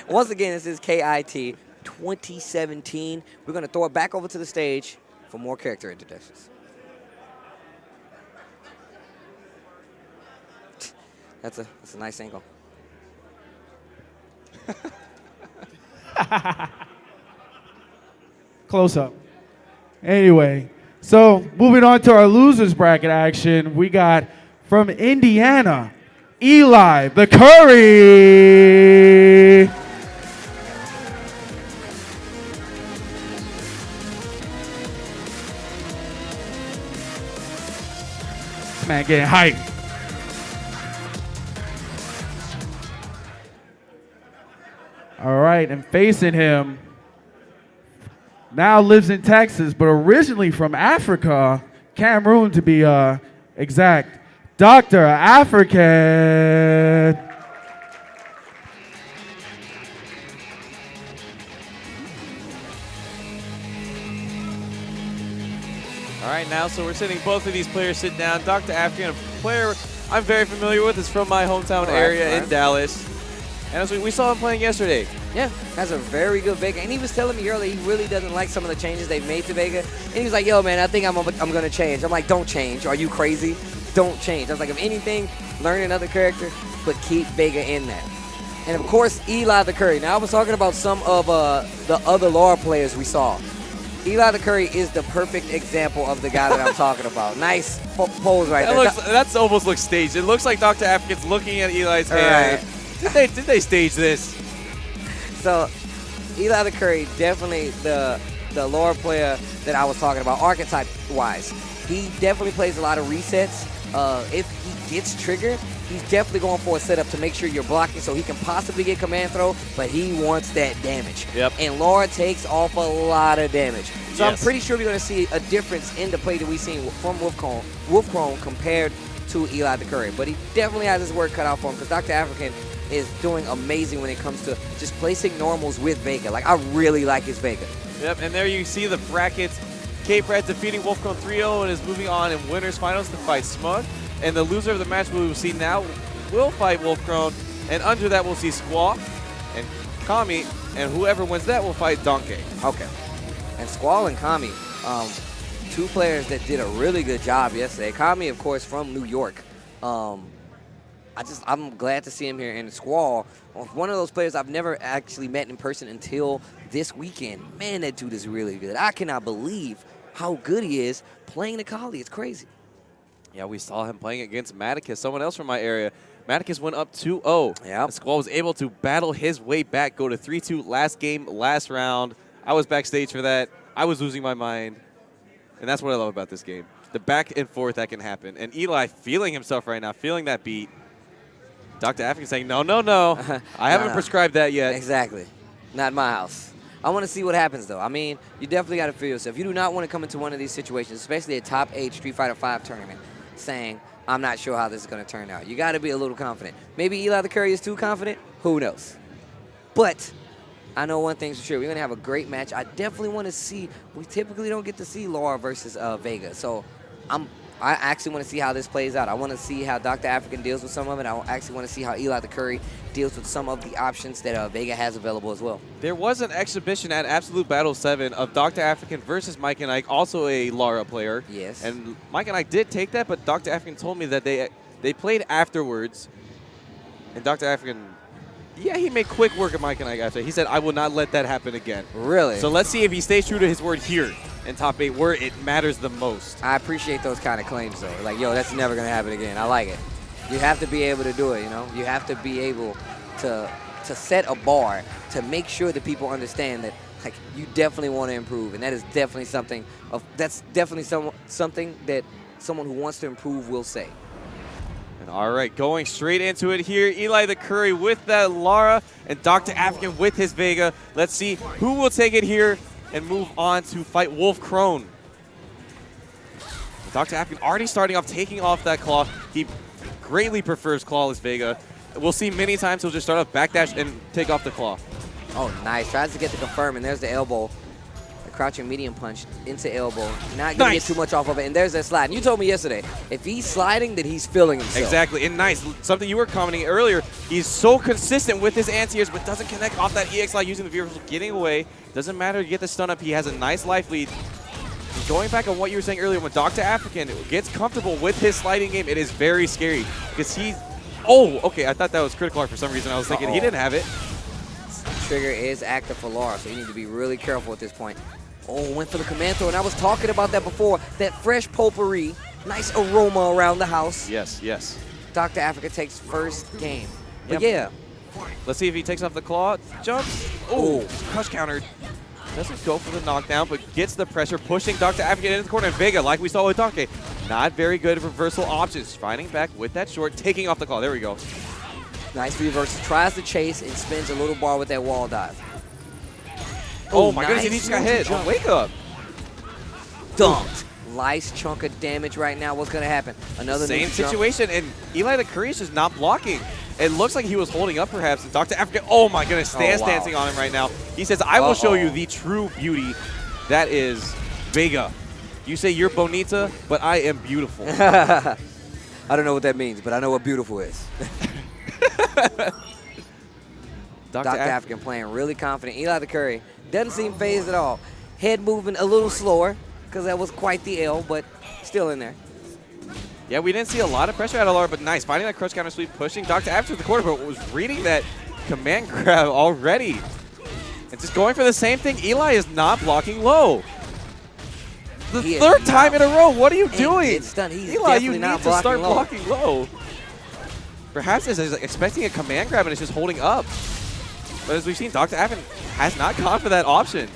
Once again, this is KIT 2017. We're going to throw it back over to the stage for more character introductions. That's a nice angle. Close up. Anyway, so moving on to our losers bracket action, we got from Indiana, EliTheCurry. This man getting hyped. All right, and facing him, now lives in Texas, but originally from Africa, Cameroon to be exact, Docta Afrikan. All right, now, so we're sitting both of these players sit down. Docta Afrikan, a player I'm very familiar with, is from my hometown area in Dallas. And as we saw him playing yesterday. Yeah, has a very good Vega. And he was telling me earlier he really doesn't like some of the changes they've made to Vega. And he was like, yo, man, I think I'm going to change. I'm like, don't change. Are you crazy? Don't change. I was like, if anything, learn another character, but keep Vega in that. And, of course, EliTheCurry. Now, I was talking about some of the other Laura players we saw. EliTheCurry is the perfect example of the guy that I'm talking about. Nice pose right there. That almost looks staged. It looks like Docta Afrikan's looking at Eli's hand. Right. Did they stage this? So, EliTheCurry, definitely the Laura player that I was talking about, archetype-wise. He definitely plays a lot of resets. If he gets triggered, he's definitely going for a setup to make sure you're blocking so he can possibly get command throw, but he wants that damage. Yep. And Laura takes off a lot of damage. So Yes. I'm pretty sure we're going to see a difference in the play that we've seen from Wolfcrone compared to EliTheCurry. But he definitely has his work cut out for him because Docta Afrikan is doing amazing when it comes to just placing normals with Vega. Like, I really like his Vega. Yep, and there you see the brackets. K-Brad defeating Wolfcrone 3-0 and is moving on in winners finals to fight Smug. And the loser of the match we will see now will fight Wolfcrone. And under that we'll see Squall and Kami. And whoever wins that will fight Donkey. Okay. And Squall and Kami, two players that did a really good job yesterday. Kami, of course, from New York. I'm glad to see him here. And Squall, one of those players I've never actually met in person until this weekend. Man, that dude is really good. I cannot believe how good he is playing the Kali. It's crazy. Yeah, we saw him playing against Maticus, someone else from my area. Maticus went up 2-0. Yeah. Squall was able to battle his way back, go to 3-2 last game, last round. I was backstage for that. I was losing my mind. And that's what I love about this game. The back and forth that can happen. And Eli feeling himself right now, feeling that beat. Docta Afrikan saying, no, no, no. I haven't prescribed that yet. Exactly. Not in my house. I want to see what happens, though. I mean, you definitely got to feel yourself. You do not want to come into one of these situations, especially a top 8 Street Fighter V tournament, saying, I'm not sure how this is going to turn out. You got to be a little confident. Maybe EliTheCurry is too confident. Who knows? But I know one thing's for sure. We're going to have a great match. I definitely want to see. We typically don't get to see Laura versus Vega. So I actually want to see how this plays out. I want to see how Docta Afrikan deals with some of it. I actually want to see how EliTheCurry deals with some of the options that Vega has available as well. There was an exhibition at Absolute Battle 7 of Docta Afrikan versus Mike and Ike, also a Laura player. Yes. And Mike and Ike did take that, but Docta Afrikan told me that they played afterwards. And Docta Afrikan, yeah, he made quick work of Mike and Ike after. He said, I will not let that happen again. Really? So let's see if he stays true to his word here in top 8, where it matters the most. I appreciate those kind of claims, though. Like, yo, that's never going to happen again. I like it. You have to be able to do it, you know? You have to be able to set a bar to make sure that people understand that, like, you definitely want to improve. And that is definitely something something that someone who wants to improve will say. And all right, going straight into it here, EliTheCurry with that Lara and Docta Afrikan with his Vega. Let's see who will take it here and move on to fight Wolfcrone. Docta Afrikan already starting off, taking off that claw. He greatly prefers clawless Vega. We'll see many times he'll just start off backdash and take off the claw. Oh, nice. Tries to get the confirm, and there's the elbow. crouching medium punch into elbow. Not going to get too much off of it. And there's that slide. And you told me yesterday, if he's sliding, then he's feeling himself. Exactly. And nice. Something you were commenting earlier, he's so consistent with his anti-airs, but doesn't connect off that EX slide using the V reversal, getting away. Doesn't matter to get the stun up. He has a nice life lead. Going back on what you were saying earlier, when Docta Afrikan gets comfortable with his sliding game, it is very scary because he's. Oh, okay. I thought that was critical art for some reason. I was thinking he didn't have it. Trigger is active for Lara, so you need to be really careful at this point. Oh, went for the command throw, and I was talking about that before. That fresh potpourri, nice aroma around the house. Yes, yes. Docta Afrikan takes first game. But yeah. Let's see if he takes off the claw, jumps. Oh, crush countered. Doesn't go for the knockdown, but gets the pressure, pushing Docta Afrikan into the corner. And Vega, like we saw with Docta, not very good reversal options. Fighting back with that short, taking off the claw. There we go. Nice reverse. Tries to chase and spins a little bar with that wall dive. Oh my goodness, he just got hit. Oh, wake up. Dunked. Nice chunk of damage right now. What's going to happen? Another same situation, and EliTheCurry is just not blocking. It looks like he was holding up perhaps. And Docta Afrikan, oh my goodness, stance dancing on him right now. He says, I will show you the true beauty that is Vega. You say you're bonita, but I am beautiful. I don't know what that means, but I know what beautiful is. Docta Afrikan playing really confident. EliTheCurry doesn't seem phased at all. Head moving a little slower because that was quite the L, but still in there. Yeah, we didn't see a lot of pressure out of Lara, but nice. Finding that crush counter sweep, pushing Docta Afrikan to the corner, but was reading that command grab already. And just going for the same thing. Eli is not blocking low. The third time in a row. What are you doing? Eli, you need to start blocking low. Perhaps he's expecting a command grab and it's just holding up. But as we've seen, Docta Afrikan has not gone for that option.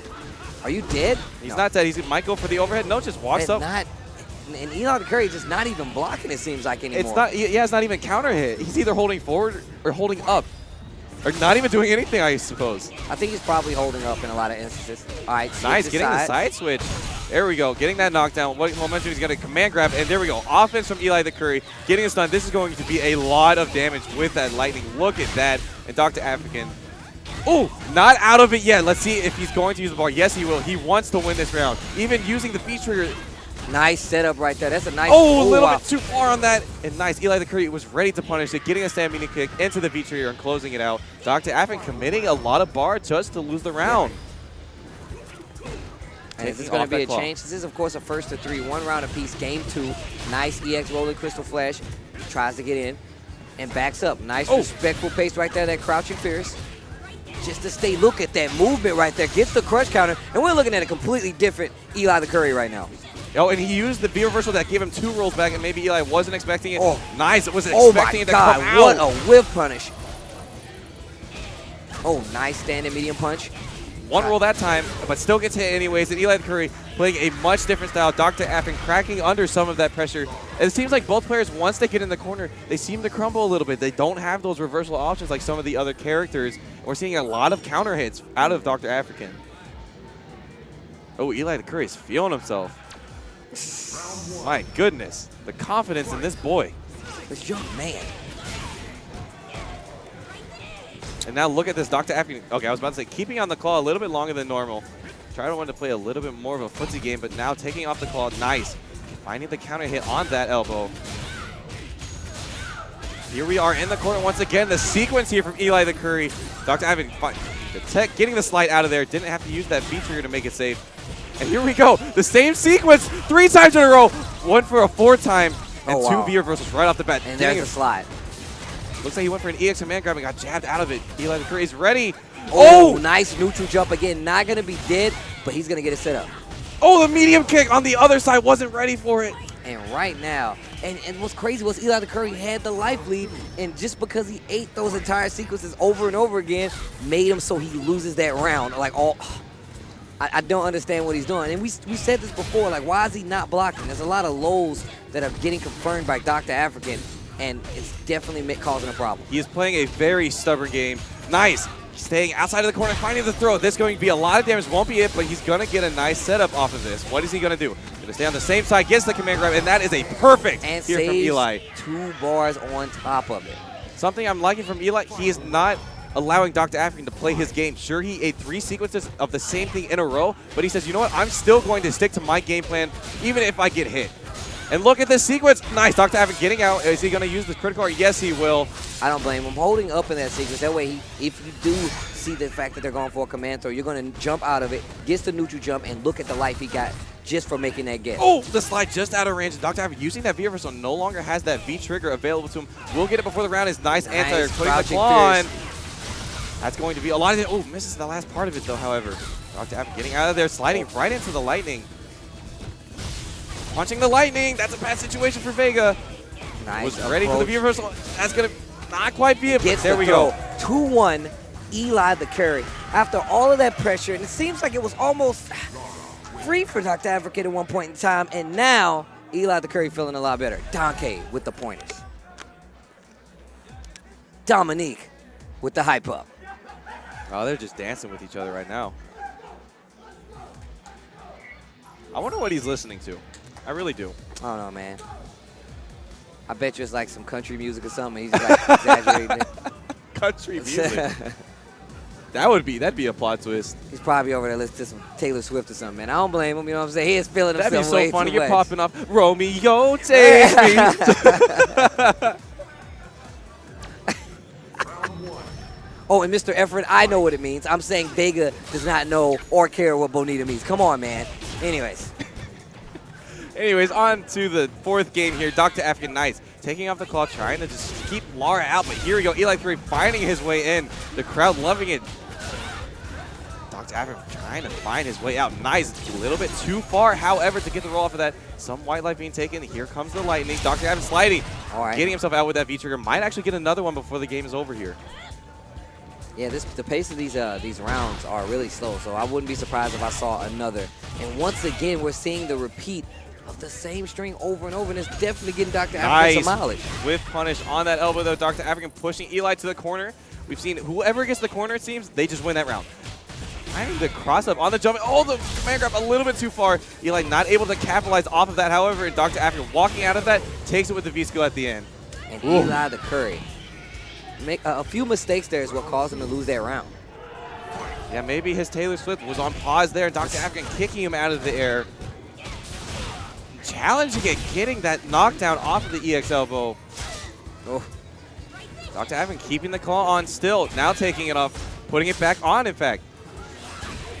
Are you dead? He's not dead. He might go for the overhead. No, just walks up. And EliTheCurry just not even blocking, it seems like, anymore. It's not. Yeah, it's not even counter hit. He's either holding forward or holding up. Or not even doing anything, I suppose. I think he's probably holding up in a lot of instances. All right, nice, getting the side switch. There we go, getting that knockdown. What momentum he's got a command grab, and there we go. Offense from EliTheCurry, getting a stun. This is going to be a lot of damage with that lightning. Look at that. And Docta Afrikan. Oh, not out of it yet. Let's see if he's going to use the bar. Yes, he will. He wants to win this round. Even using the V trigger. Nice setup right there. That's a nice. Oh, a little bit too far on that. And nice. EliTheCurry was ready to punish it, getting a stamina kick into the V trigger and closing it out. Docta Afrikan committing a lot of bar just to lose the round. And is this going to be a change? This is, of course, a first to three, 1 round apiece. Game 2. Nice EX rolling crystal flash. Tries to get in and backs up. Nice respectful pace right there. That crouching fierce. Just to stay, look at that movement right there. Gets the crush counter. And we're looking at a completely different EliTheCurry right now. Oh, and he used the B reversal that gave him 2 rolls back, and maybe Eli wasn't expecting it. Oh, nice. It wasn't expecting it to come out. What a whiff punish. Oh, nice standing medium punch. 1 roll that time, but still gets hit anyways. And EliTheCurry playing a much different style. Docta Afrikan cracking under some of that pressure. And it seems like both players, once they get in the corner, they seem to crumble a little bit. They don't have those reversal options like some of the other characters. We're seeing a lot of counter hits out of Docta Afrikan. Oh, EliTheCurry is feeling himself. My goodness, the confidence in this boy. This young man. And now look at this, Docta Afrikan. Okay, I was about to say, keeping on the claw a little bit longer than normal. Try to want to play a little bit more of a footsie game, but now taking off the claw, nice. Finding the counter hit on that elbow. Here we are in the corner once again. The sequence here from EliTheCurry. Docta Afrikan getting the slide out of there. Didn't have to use that V trigger to make it safe. And here we go. The same sequence 3 times in a row. 1 for a 4th time. And 2 V reversals right off the bat. And there's a slide. Looks like he went for an EX command grab and got jabbed out of it. EliTheCurry is ready. Oh, nice neutral jump again. Not going to be dead, but he's going to get it set up. Oh, the medium kick on the other side. Wasn't ready for it. And right now, and what's crazy was EliTheCurry had the life lead, and just because he ate those entire sequences over and over again, made him so he loses that round. Like, I don't understand what he's doing. And we said this before, like, why is he not blocking? There's a lot of lows that are getting confirmed by Docta Afrikan, and it's definitely causing a problem. He is playing a very stubborn game. Nice. Staying outside of the corner, finding the throw. This is going to be a lot of damage. Won't be it, but he's going to get a nice setup off of this. What is he going to do? Going to stay on the same side, gets the command grab, and that is a perfect and here from Eli. 2 bars on top of it. Something I'm liking from Eli, he is not allowing Dr. Afrikan to play his game. Sure, he ate 3 sequences of the same thing in a row, but he says, you know what, I'm still going to stick to my game plan, even if I get hit. And look at this sequence. Nice, Dr. Afrikan getting out. Is he going to use the critical? Yes, he will. I don't blame him. Holding up in that sequence, that way, if you do see the fact that they're going for a command throw, you're going to jump out of it, gets the neutral jump, and look at the life he got just for making that get. Oh, the slide just out of range. Dr. Afrikan using that V reversal no longer has that V trigger available to him. Will get it before the round is nice anti-air. Putting the claw on. That's going to be a lot of it. Oh, misses the last part of it, though, however. Dr. Afrikan getting out of there, sliding right into the lightning. Punching the lightning. That's a bad situation for Vega. Nice. Was ready for the V reversal. That's going to not quite be it, but there we go. 2-1, EliTheCurry. After all of that pressure, and it seems like it was almost free for Dr. Afrikan at one point in time, and now EliTheCurry feeling a lot better. Donkey with the pointers. Dominique with the hype up. Oh, they're just dancing with each other right now. I wonder what he's listening to. I really do. I don't know, man. I bet you it's like some country music or something. He's just like exaggerating it. Country music. That'd be a plot twist. He's probably over there listening to some Taylor Swift or something, man. I don't blame him, you know what I'm saying? He is feeling himself. That'd be so funny. You're much. popping off, Romeo, take me. Oh, and Mr. Effort, I know what it means. I'm saying Vega does not know or care what Bonita means. Come on, man. Anyways, on to the 4th game here. Dr. Afrikan, nice. Taking off the claw, trying to just keep Lara out. But here we go. EliTheCurry finding his way in. The crowd loving it. Dr. Afrikan trying to find his way out. Nice. A little bit too far, however, to get the roll off of that. Some white light being taken. Here comes the lightning. Dr. Afrikan sliding. All right. Getting himself out with that V-trigger. Might actually get another one before the game is over here. Yeah, the pace of these rounds are really slow, so I wouldn't be surprised if I saw another. And once again, we're seeing the repeat of the same string over and over, and it's definitely getting Dr. Afrikan some mileage. With punish on that elbow, though. Dr. Afrikan pushing Eli to the corner. We've seen whoever gets the corner, it seems, they just win that round. Trying to cross up on the jump. Oh, the command grab a little bit too far. Eli not able to capitalize off of that, however, and Dr. Afrikan walking out of that, takes it with the V-skill at the end. And EliTheCurry. Make a few mistakes there is what caused him to lose that round. Yeah, maybe his Taylor Swift was on pause there. Dr. Afrikan kicking him out of the air. Challenging it, getting that knockdown off of the EX elbow. Oh. Dr. Afrikan keeping the claw on still. Now taking it off, putting it back on, in fact.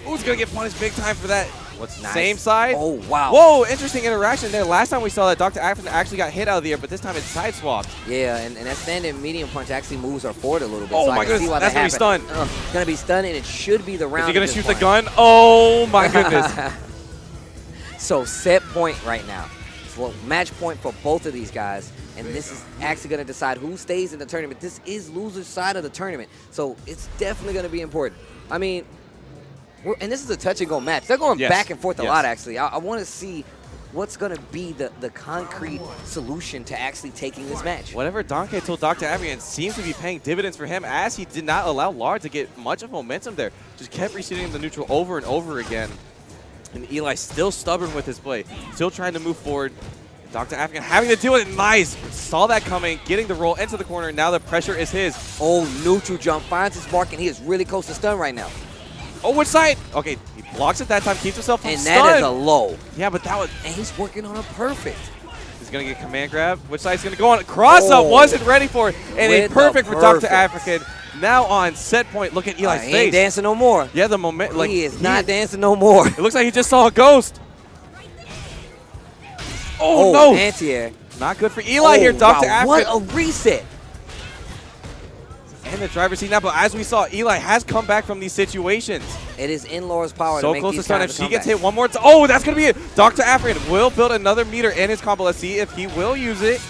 Oh, he's going to get punished big time for that. What's nice. Same side. Oh, wow. Whoa, interesting interaction there. Last time we saw that Dr. Afrikan actually got hit out of the air, but this time it's side swapped. Yeah, and that standing medium punch actually moves her forward a little bit. Oh, so my goodness. See why that's going to be stunned. It's going to be stunned, and it should be the round. Is he going to shoot the gun? Oh, my goodness. So set point right now. Well, match point for both of these guys, and this is actually going to decide who stays in the tournament. This is loser's side of the tournament, so it's definitely going to be important. I mean, and this is a touch-and-go match. They're going back and forth a lot, actually. I want to see what's going to be the concrete solution to actually taking this match. Whatever Donkey told Dr. Afrikan seems to be paying dividends for him, as he did not allow Lara to get much of momentum there. Just kept receiving the neutral over and over again. And Eli still stubborn with his play, still trying to move forward. Dr. Afrikan having to deal with it. Nice. Saw that coming, getting the roll into the corner. Now the pressure is his. Oh, neutral jump finds his mark, and he is really close to stun right now. Oh, which side? Okay, he blocks it that time, keeps himself from stun. And that is a low. Yeah, but that was... And he's working on a perfect. He's going to get command grab. Which side's going to go on? Cross-up, wasn't ready for it. And a perfect for Dr. Afrikan. Now on set point, look at Eli's face. He ain't dancing no more. Yeah, the moment, like he is not dancing no more. It looks like he just saw a ghost. Oh, no. Anti-air. Not good for Eli here, Dr. Afrikan. What a reset. In the driver's seat now, but as we saw, Eli has come back from these situations. It is in Laura's power so to make close these to stun. kinds If of she gets comebacks. hit one more time, oh, that's going to be it. Dr. Afrikan will build another meter in his combo. Let's see if he will use it.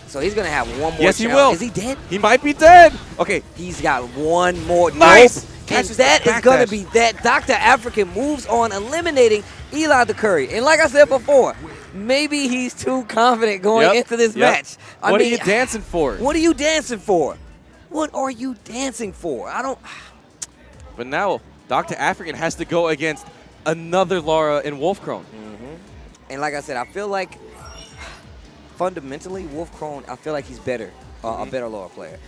So he's going to have one more Yes, he challenge. will. Is he dead? He might be dead. Okay. He's got one more. Nice. Nope. And that is going to be that. Dr. Afrikan moves on, eliminating EliTheCurry. And like I said before, maybe he's too confident going into this match. What are you dancing for? What are you dancing for? What are you dancing for? I don't... But now, Dr. Afrikan has to go against another Lara in Wolfkrone. And like I said, I feel like fundamentally, Wolfkrone, I feel like he's better, a better Lara player.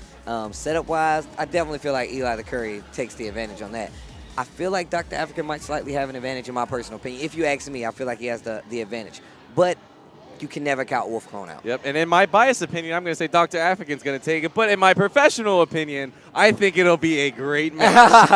Setup-wise, I definitely feel like EliTheCurry takes the advantage on that. I feel like Dr. Afrikan might slightly have an advantage in my personal opinion. If you ask me, I feel like he has the advantage. But you can never count Wolf Clone out. Yep, and in my biased opinion, I'm going to say Dr. Afrikan's going to take it. But in my professional opinion, I think it'll be a great match.